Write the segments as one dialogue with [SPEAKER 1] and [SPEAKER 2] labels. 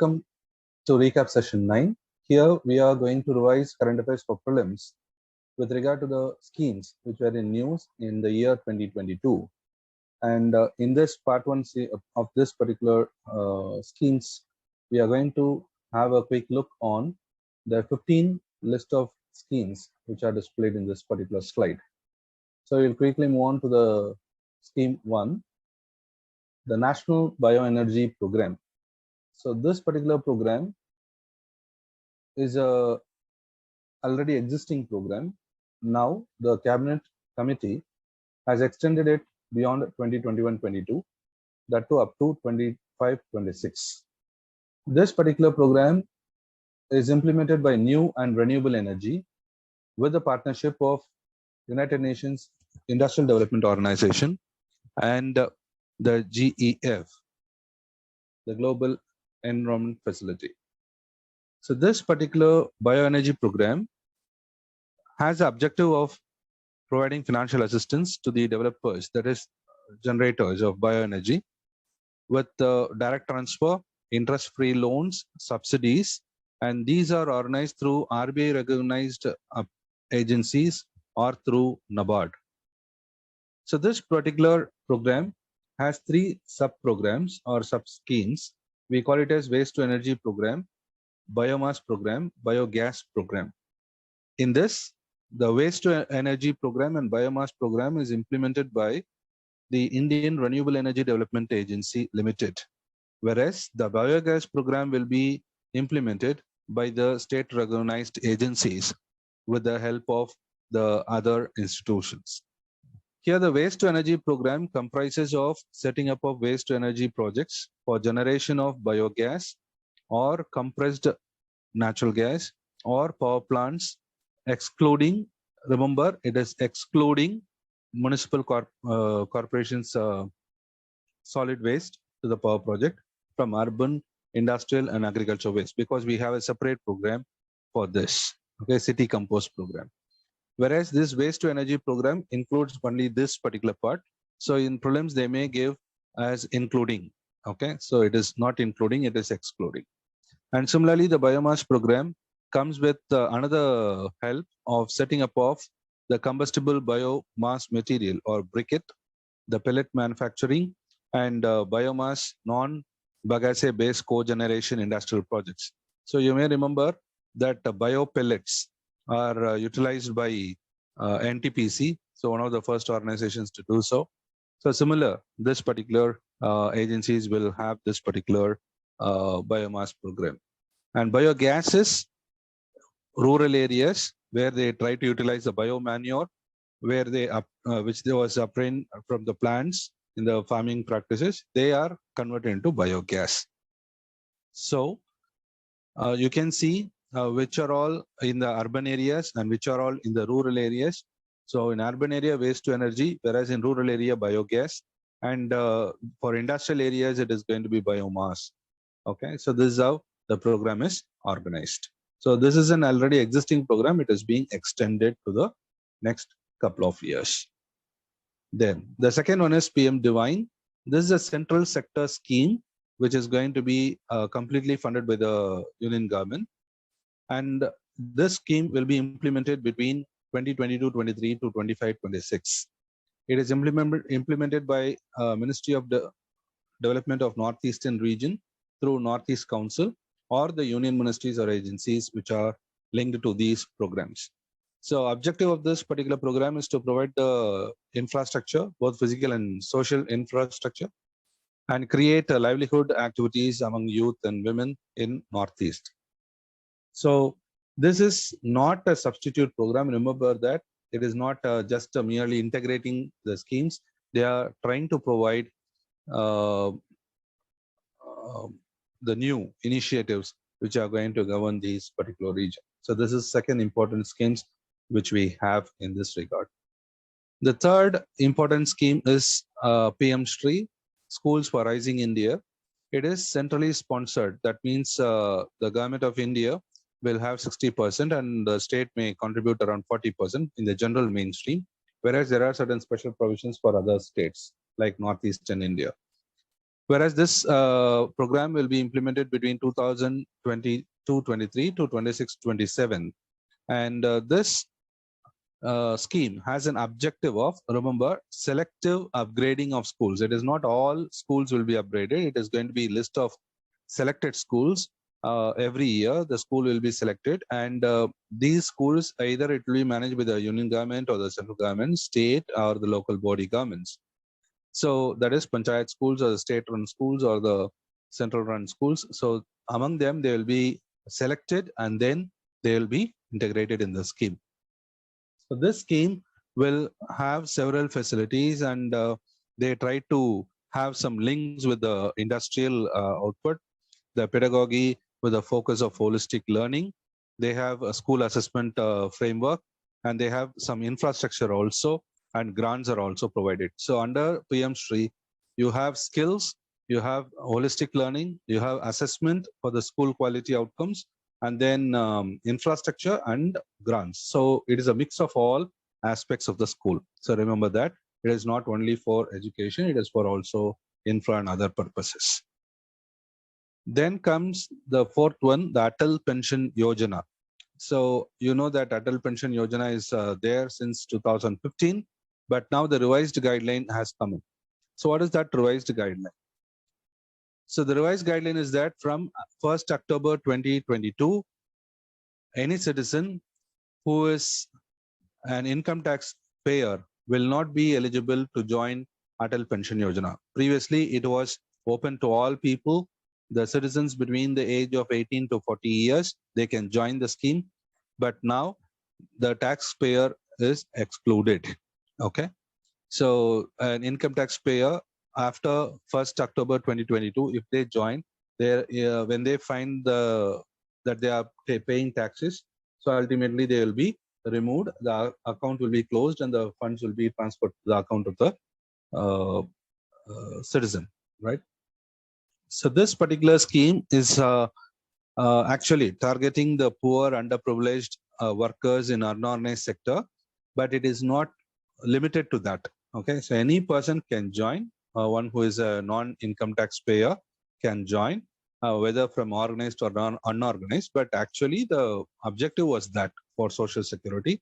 [SPEAKER 1] Welcome to reCAP session 9. Here we are going to revise current affairs for prelims with regard to the schemes which were in news in the year 2022. And in this part 1 of this particular schemes, we are going to have a quick look on the 15 list of schemes which are displayed in this particular slide. So we'll quickly move on to the scheme 1, the National Bioenergy Program. So this particular program is a already existing program. Now the cabinet committee has extended it beyond 2021-22, that to up to 25-26. This particular program is implemented by New and Renewable Energy with the partnership of United Nations Industrial Development Organization and the GEF, the Global Environment Facility. So this particular bioenergy program has the objective of providing financial assistance to the developers, that is generators of bioenergy, with direct transfer, interest-free loans, subsidies, and these are organized through RBI recognized agencies or through NABARD. So this particular program has 3 sub-programs or sub-schemes. We call it as Waste to Energy Program, Biomass Program, Biogas Program. In this, the Waste to Energy Program and Biomass Program is implemented by the Indian Renewable Energy Development Agency Limited, whereas the Biogas Program will be implemented by the state-recognized agencies with the help of the other institutions. Here, the Waste to Energy Program comprises of setting up of waste to energy projects for generation of biogas or compressed natural gas or power plants, excluding, remember, it is excluding municipal corporations' solid waste to the power project from urban, industrial, and agricultural waste, because we have a separate program for this, okay, city compost program. Whereas this waste to energy program includes only this particular part. So in prelims, they may give as including, okay? So it is not including, it is excluding. And similarly, the biomass program comes with another help of setting up of the combustible biomass material or briquette, the pellet manufacturing, and biomass non-bagasse based cogeneration industrial projects. So you may remember that bio pellets are utilized by NTPC, so one of the first organizations to do so. So similar, this particular agencies will have this particular biomass program. And biogas is rural areas where they try to utilize the biomanure, where they which was obtained from the plants in the farming practices, they are converted into biogas. So you can see which are all in the urban areas and which are all in the rural areas. So in urban area, waste to energy, whereas in rural area, biogas, and for industrial areas, it is going to be biomass. Okay, so this is how the program is organized. So this is an already existing program. It is being extended to the next couple of years. Then the second one is PM-Devine. This is a central sector scheme, which is going to be completely funded by the union government. And this scheme will be implemented between 2022-23 to 25-26. It is implemented by Ministry of Development of Northeastern Region through Northeast Council or the union ministries or agencies which are linked to these programs. So objective of this particular program is to provide the infrastructure, both physical and social infrastructure, and create livelihood activities among youth and women in Northeast. So this is not a substitute program. Remember that it is not just merely integrating the schemes. They are trying to provide the new initiatives which are going to govern these particular region. So this is second important schemes which we have in this regard. The third important scheme is PM-SHRI Schools for Rising India. It is centrally sponsored. That means the government of India will have 60% and the state may contribute around 40% in the general mainstream, whereas there are certain special provisions for other states like Northeastern India. Whereas this program will be implemented between 2022-23 to 26-27. And this scheme has an objective of, remember, selective upgrading of schools. It is not all schools will be upgraded. It is going to be a list of selected schools. Every year the school will be selected, and these schools, either it will be managed by the union government or the central government, state or the local body governments. So that is panchayat schools or the state run schools or the central run schools. So among them they will be selected and then they will be integrated in the scheme. So this scheme will have several facilities, and they try to have some links with the industrial output, the pedagogy with a focus of holistic learning. They have a school assessment framework, and they have some infrastructure also, and grants are also provided. So under PM-SHRI, you have skills, you have holistic learning, you have assessment for the school quality outcomes, and then infrastructure and grants. So it is a mix of all aspects of the school. So remember that it is not only for education, it is for also infra and other purposes. Then comes the fourth one, the Atal Pension Yojana. So you know that Atal Pension Yojana is there since 2015, but now the revised guideline has come in. So what is that revised guideline? So the revised guideline is that from 1st October 2022, any citizen who is an income tax payer will not be eligible to join Atal Pension Yojana. Previously, it was open to all people. The citizens between the age of 18 to 40 years, they can join the scheme. But now the taxpayer is excluded. Okay. So an income tax payer after 1st October 2022, if they join, when they find that they are paying taxes, so ultimately they will be removed, the account will be closed, and the funds will be transferred to the account of the citizen, right? So this particular scheme is actually targeting the poor, underprivileged workers in unorganized sector, but it is not limited to that. Okay, so any person can join. One who is a non-income tax payer can join, whether from organized or unorganized. But actually, the objective was that for Social Security,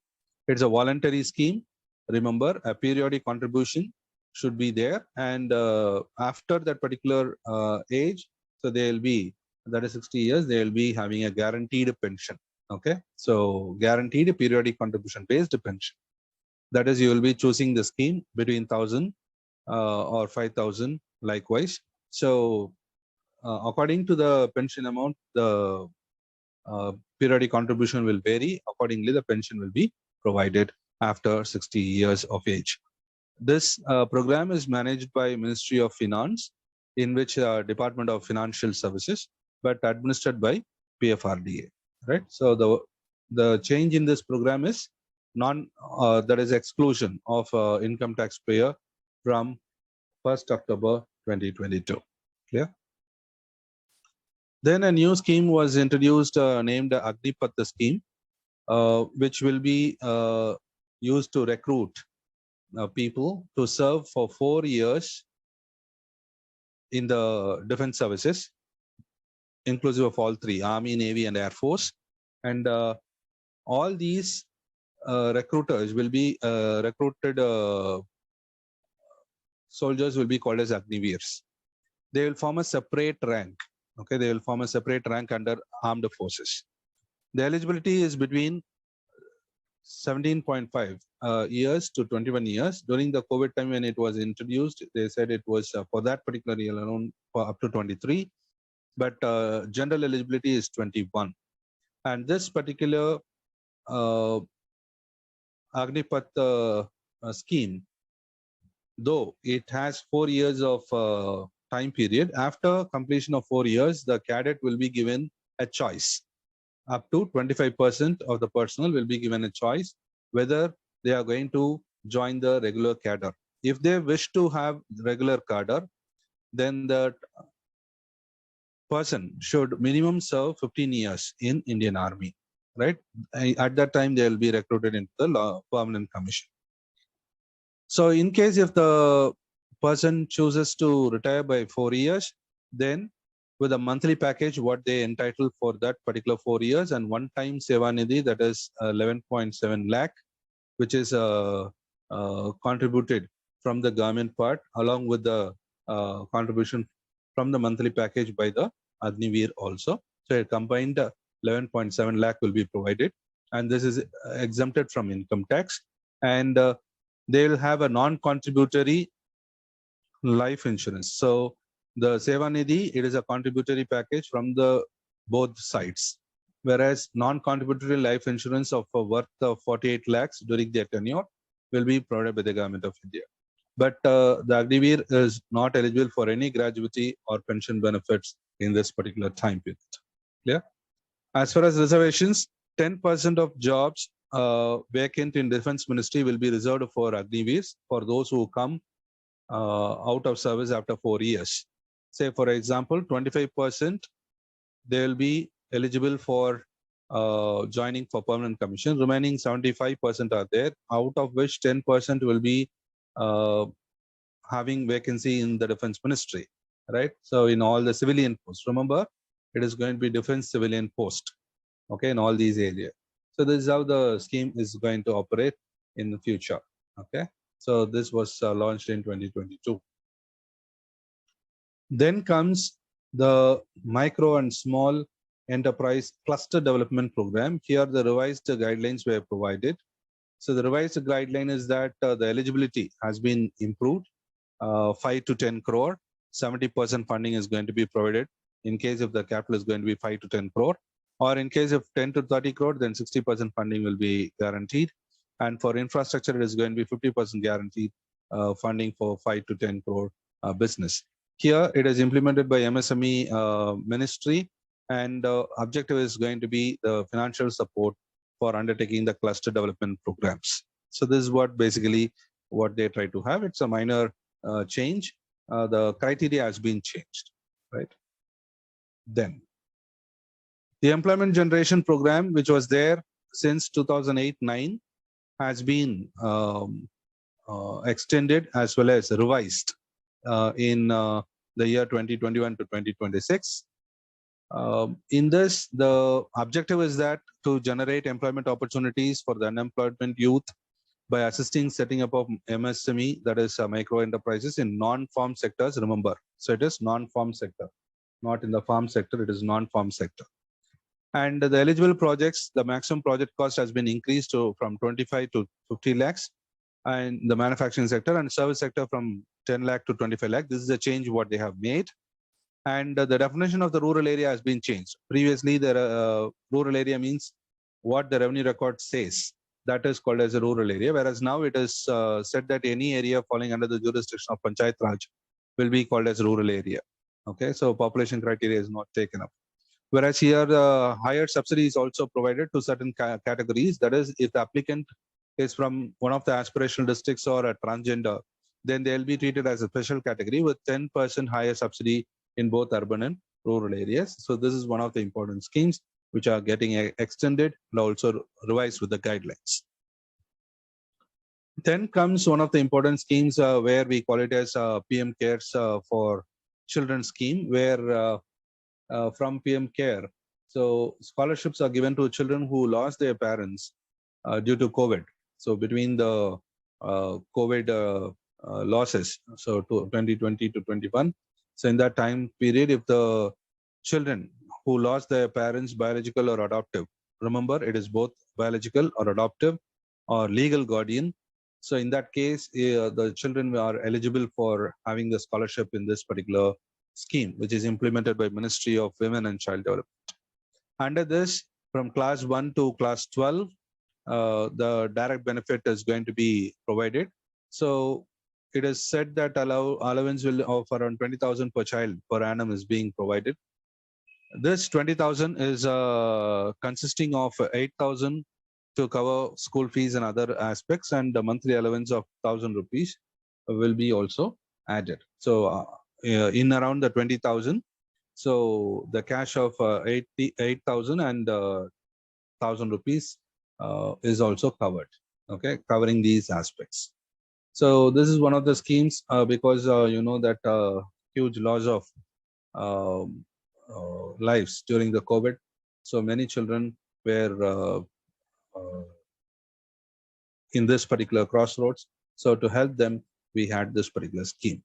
[SPEAKER 1] it's a voluntary scheme. Remember, a periodic contribution should be there, and after that particular age, so they will be, that is 60 years, they will be having a guaranteed pension. Okay, so guaranteed periodic contribution based pension. That is, you will be choosing the scheme between 1,000 or 5,000 likewise. So according to the pension amount, the periodic contribution will vary. Accordingly, the pension will be provided after 60 years of age. This program is managed by Ministry of Finance, in which Department of Financial Services, but administered by PFRDA, right? So the change in this program is that is exclusion of income taxpayer from 1st October 2022. Clear? Then a new scheme was introduced named Agnipath scheme, which will be used to recruit people to serve for 4 years in the defense services, inclusive of all three, Army, Navy, and Air Force. And all these recruiters will be recruited soldiers will be called as Agniveers. They will form a separate rank. Okay, they will form a separate rank under armed forces. The eligibility is between 17.5 years to 21 years. During the COVID time when it was introduced, they said it was for that particular year alone for up to 23, but general eligibility is 21. And this particular Agnipath scheme, though it has 4 years of time period, after completion of 4 years, the cadet will be given a choice. Up to 25% of the personnel will be given a choice whether they are going to join the regular cadre. If they wish to have regular cadre, then the person should minimum serve 15 years in Indian Army, right? At that time, they will be recruited into the permanent commission. So in case if the person chooses to retire by 4 years, then with a monthly package, what they entitle for that particular 4 years, and one-time Seva Nidhi, that is 11.7 lakh, which is contributed from the government part, along with the contribution from the monthly package by the Agniveer also. So a combined 11.7 lakh will be provided, and this is exempted from income tax, and they will have a non-contributory life insurance. So the Seva Nidhi, it is a contributory package from the both sides, whereas non-contributory life insurance of a worth of 48 lakhs during their tenure will be provided by the government of India. But the Agniveer is not eligible for any gratuity or pension benefits in this particular time period. Clear? As far as reservations, 10% of jobs vacant in Defense Ministry will be reserved for Agniveers, for those who come out of service after 4 years. Say, for example, 25% they will be eligible for joining for permanent commission. Remaining 75% are there, out of which 10% will be having vacancy in the Defense Ministry, right? So in all the civilian posts, remember, it is going to be defense civilian post, okay, in all these areas. So this is how the scheme is going to operate in the future, okay? So this was launched in 2022. Then comes the micro and small enterprise cluster development program. Here the revised guidelines were provided. So the revised guideline is that the eligibility has been improved, 5 to 10 crore, 70% funding is going to be provided. In case if the capital is going to be 5 to 10 crore, or in case of 10 to 30 crore, then 60% funding will be guaranteed. And for infrastructure, it is going to be 50% guaranteed funding for 5 to 10 crore business. Here, it is implemented by MSME Ministry, and objective is going to be the financial support for undertaking the cluster development programs. So this is what basically what they try to have. It's a minor change. The criteria has been changed, right? Then the employment generation program, which was there since 2008-9, has been extended as well as revised in the year 2021 to 2026. In this, the objective is that to generate employment opportunities for the unemployed youth by assisting setting up of MSME, that is micro enterprises in non-farm sectors, remember. So it is non-farm sector, not in the farm sector, it is non-farm sector. And the eligible projects, the maximum project cost has been increased to from 25 to 50 lakhs, and the manufacturing sector, and service sector from 10 lakh to 25 lakh. This is a change what they have made. And the definition of the rural area has been changed. Previously, the rural area means what the revenue record says. That is called as a rural area, whereas now it is said that any area falling under the jurisdiction of Panchayat Raj will be called as rural area. Okay, so population criteria is not taken up. Whereas here, higher subsidy is also provided to certain categories. That is, if the applicant is from one of the aspirational districts or a transgender, then they'll be treated as a special category with 10% higher subsidy in both urban and rural areas. So this is one of the important schemes which are getting extended and also revised with the guidelines. Then comes one of the important schemes where we call it as PM Cares for Children scheme, where from PM Care, so scholarships are given to children who lost their parents due to COVID. So between the COVID losses, so to 2020 to 21. So in that time period, if the children who lost their parents, biological or adoptive, remember it is both biological or adoptive or legal guardian. So in that case, the children are eligible for having the scholarship in this particular scheme, which is implemented by Ministry of Women and Child Development. Under this, from class 1 to class 12, the direct benefit is going to be provided. So it is said that allowance will of around 20,000 per child per annum is being provided. This 20,000 is consisting of 8,000 to cover school fees and other aspects, and the monthly allowance of 1,000 rupees will be also added. So in around the 20,000, so the cash of 8,000 and 1,000 rupees is also covered, okay, covering these aspects. So this is one of the schemes because you know that huge loss of lives during the COVID. So many children were in this particular crossroads. So to help them, we had this particular scheme.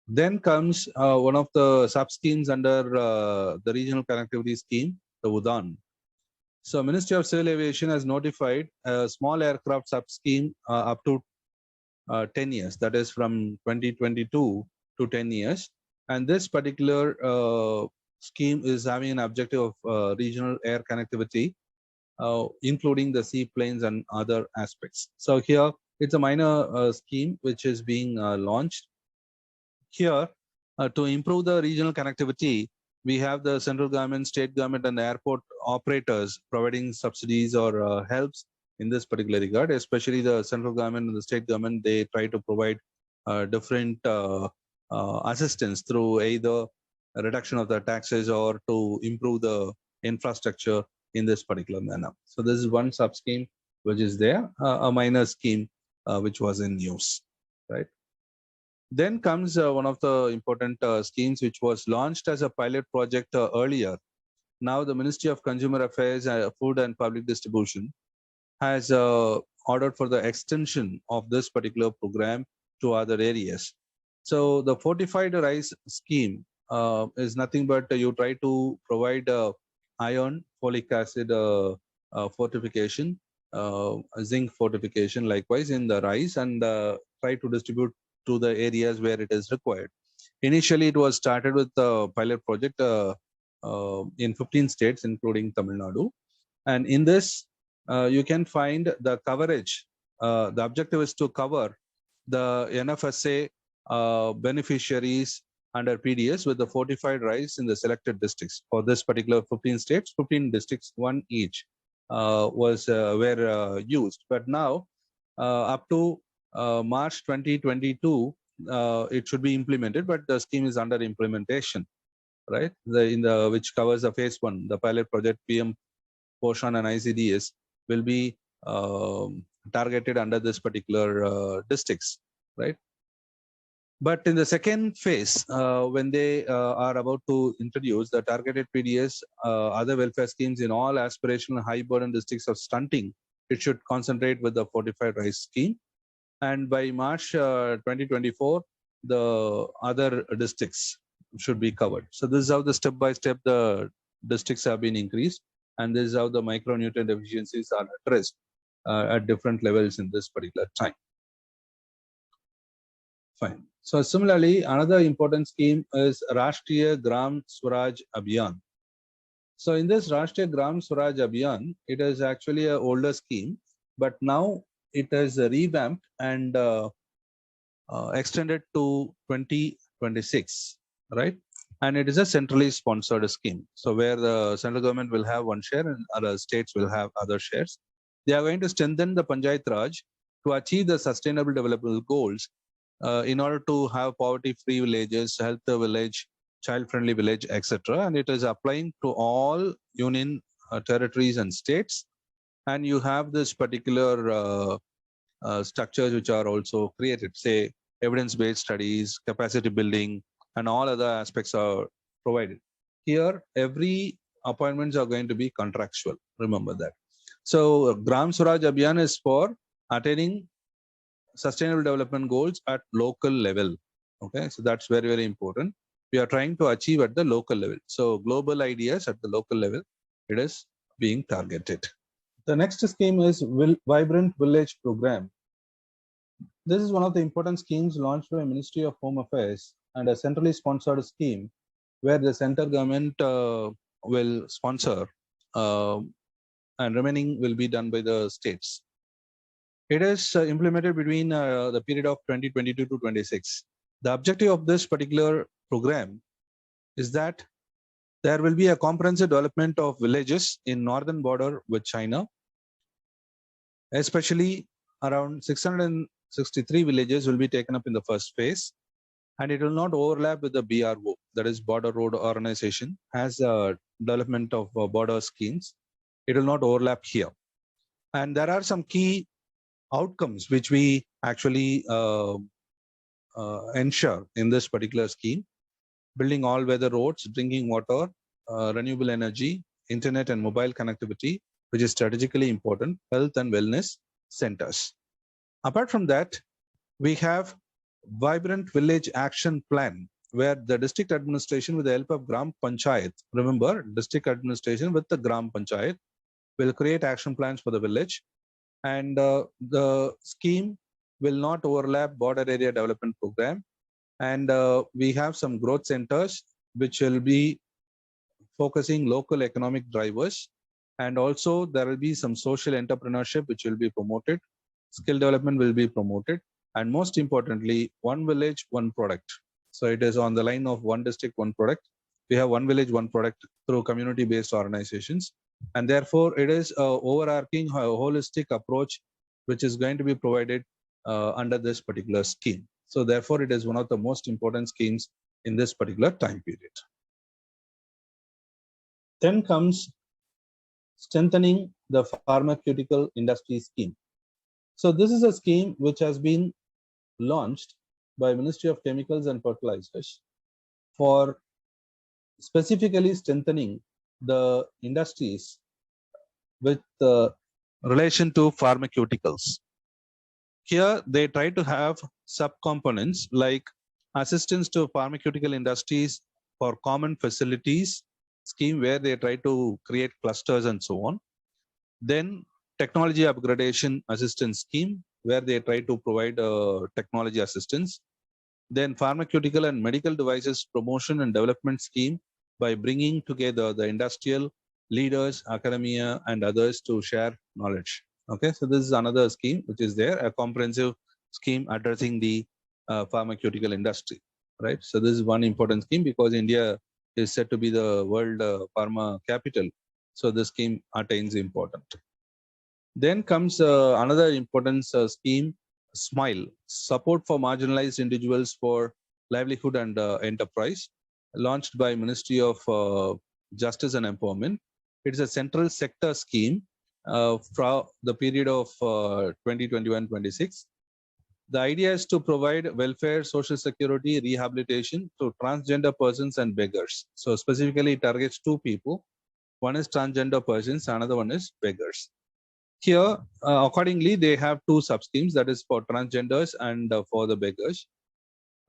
[SPEAKER 1] Then comes one of the sub schemes under the regional connectivity scheme, the UDAN. So Ministry of Civil Aviation has notified a small aircraft sub scheme up to 10 years, that is from 2022 to 10 years. And this particular scheme is having an objective of regional air connectivity, including the seaplanes and other aspects. So here it's a minor scheme which is being launched. Here, to improve the regional connectivity, we have the central government, state government, and the airport operators providing subsidies or helps in this particular regard. Especially the central government and the state government, they try to provide different assistance through either a reduction of the taxes or to improve the infrastructure in this particular manner. So this is one sub scheme which is there, a minor scheme which was in use, right? Then comes one of the important schemes which was launched as a pilot project earlier. Now the Ministry of Consumer Affairs, Food and Public Distribution has ordered for the extension of this particular program to other areas. So the Fortified rice scheme is nothing but you try to provide iron, folic acid fortification, zinc fortification likewise in the rice, and try to distribute to the areas where it is required. Initially, it was started with a pilot project in 15 states, including Tamil Nadu. And in this, you can find the coverage. The objective is to cover the NFSA beneficiaries under PDS with the fortified rice in the selected districts. For this particular 15 states, 15 districts, one each were used. But now, up to March 2022, it should be implemented, but the scheme is under implementation, right? Which covers the phase 1, the pilot project PM, Poshan and ICDS will be targeted under this particular districts, right? But in the second phase, when they are about to introduce the targeted PDS, other welfare schemes in all aspirational high burden districts of stunting, it should concentrate with the fortified rice scheme. And by March 2024, the other districts should be covered. So this is how the step-by-step the districts have been increased, and this is how the micronutrient deficiencies are addressed at different levels in this particular time. Fine. So similarly, another important scheme is Rashtriya Gram Swaraj Abhiyan. So in this Rashtriya Gram Swaraj Abhiyan, it is actually an older scheme, but now it is revamped and extended to 2026, right? And it is a centrally sponsored scheme. So where the central government will have one share and other states will have other shares. They are going to strengthen the Panchayat Raj to achieve the sustainable development goals in order to have poverty-free villages, health village, child-friendly village, etc. And it is applying to all union territories and states. And you have this particular structures which are also created, say evidence-based studies, capacity building, and all other aspects are provided. Here, every appointments are going to be contractual. Remember that. So Gram Swaraj Abhiyan is for attaining sustainable development goals at local level. Okay, so that's very, very important. We are trying to achieve at the local level. So global ideas at the local level, it is being targeted. The next scheme is Vibrant Village Program. This is one of the important schemes launched by Ministry of Home Affairs and a centrally sponsored scheme where the central government will sponsor and remaining will be done by the states. It is implemented between the period of 2022 to 26. The objective of this particular program is that there will be a comprehensive development of villages in northern border with China, especially around 663 villages will be taken up in the first phase, and it will not overlap with the BRO, that is Border Road Organization, has a development of border schemes. It will not overlap here. And there are some key outcomes which we actually ensure in this particular scheme: building all-weather roads, drinking water, renewable energy, internet and mobile connectivity, which is strategically important, health and wellness centers. Apart from that, we have Vibrant Village Action Plan, where the district administration with the help of Gram Panchayat, remember, district administration with the Gram Panchayat, will create action plans for the village. And the scheme will not overlap border area development program. And we have some growth centers which will be focusing local economic drivers. And also there will be some social entrepreneurship which will be promoted. Skill development will be promoted. And most importantly, one village, one product. So it is on the line of one district, one product. We have one village, one product through community-based organizations. And therefore, it is an overarching, holistic approach which is going to be provided under this particular scheme. So therefore, it is one of the most important schemes in this particular time period. Then comes strengthening the pharmaceutical industry scheme. So this is a scheme which has been launched by Ministry of Chemicals and Fertilizers for specifically strengthening the industries with relation to pharmaceuticals. Here they try to have subcomponents like assistance to pharmaceutical industries for common facilities scheme, where they try to create clusters and so on. Then technology upgradation assistance scheme, where they try to provide technology assistance. Then pharmaceutical and medical devices promotion and development scheme, by bringing together the industrial leaders, academia, and others to share knowledge. Okay, so this is another scheme which is there, a comprehensive scheme addressing the pharmaceutical industry, right? So this is one important scheme because India is said to be the world pharma capital. So this scheme attains important. Then comes another important scheme, SMILE, support for marginalized individuals for livelihood and enterprise, launched by Ministry of Justice and Empowerment. It is a central sector scheme for the period of 2021-26. The idea is to provide welfare, social security, rehabilitation to transgender persons and beggars. So specifically it targets two people. One is transgender persons, another one is beggars. Here, accordingly, they have two sub-schemes, that is for transgenders and for the beggars.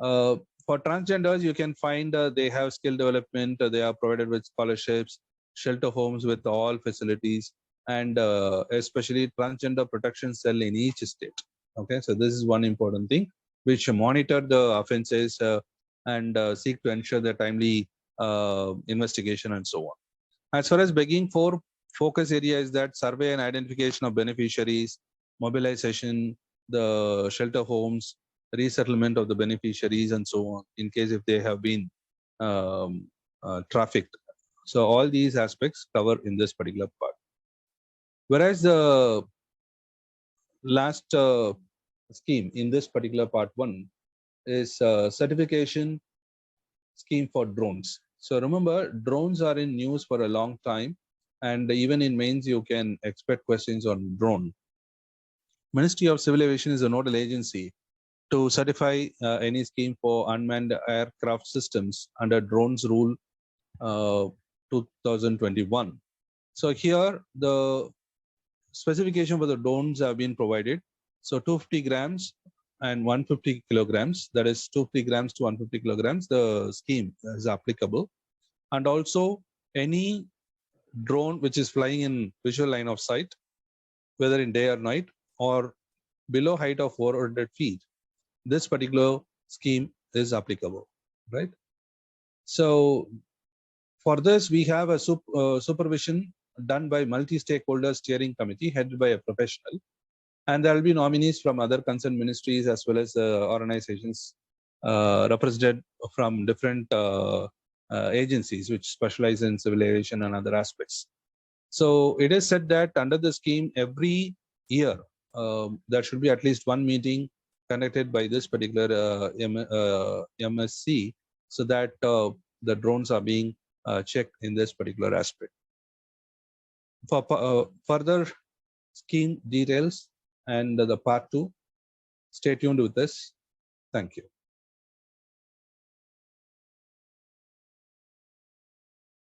[SPEAKER 1] For transgenders, you can find they have skill development, they are provided with scholarships, shelter homes with all facilities, and especially transgender protection cell in each state. Okay, so this is one important thing, which monitor the offenses and seek to ensure the timely investigation and so on. As far as begging for, focus area is that survey and identification of beneficiaries, mobilization, the shelter homes, resettlement of the beneficiaries and so on, in case if they have been trafficked. So all these aspects cover in this particular part. Whereas the last scheme in this particular part 1 is certification scheme for drones. So remember, drones are in news for a long time, and even in mains you can expect questions on drone. Ministry of Civil Aviation is a nodal agency to certify any scheme for unmanned aircraft systems under drones rule 2021. So here the specification for the drones have been provided. So 250 grams and 150 kilograms, that is 250 grams to 150 kilograms, the scheme is applicable. And also any drone which is flying in visual line of sight, whether in day or night, or below height of 400 feet, this particular scheme is applicable, right? So for this, we have a supervision done by multi-stakeholder steering committee headed by a professional, and there will be nominees from other concerned ministries as well as organizations represented from different agencies which specialize in civil aviation and other aspects. So it is said that under the scheme, every year there should be at least one meeting conducted by this particular MSC, so that the drones are being checked in this particular aspect. For further scheme details and the part 2, Stay tuned with this. Thank you.